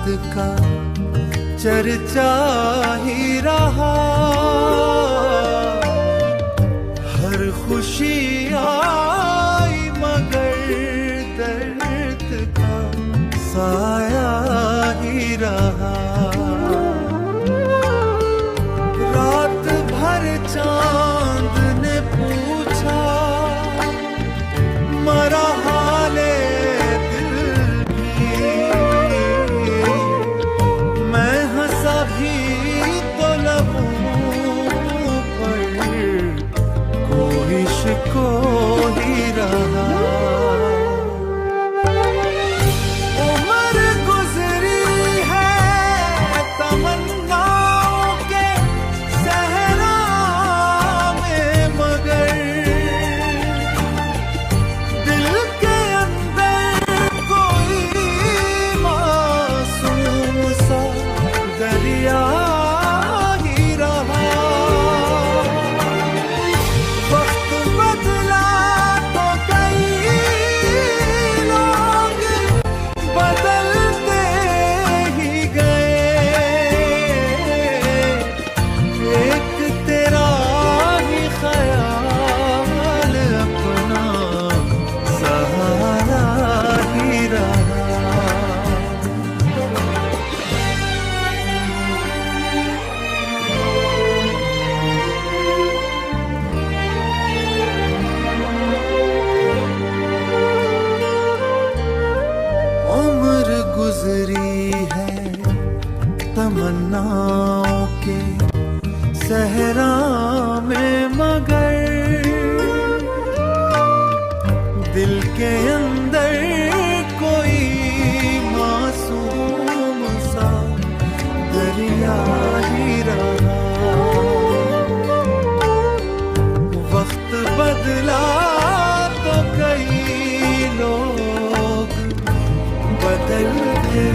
रात का चर्चा ही रहा, हर खुशी आई मगर दर्द का साया ही रहा। रात भर चांद ने पूछा मरा हाले दिल भी, मैं हंसा भी तो लबों पर कोई शिको ही रहा। उम्र गुजरी है तमन्नाओं के सहरा में मगर दिल के अंदर कोई मासूम सा दरिया ही रहा। वक्त बदला तो कई लोग बदलते ही गए, एक तेरा ही ख्याल अपना सहारा ही रहा। उम्र गुजरी है तमन्नाओं के सहरा में मगर दिल के अंदर कोई मासूम सा दरिया ही रहा। वक्त बदला तो कई लोग बदलते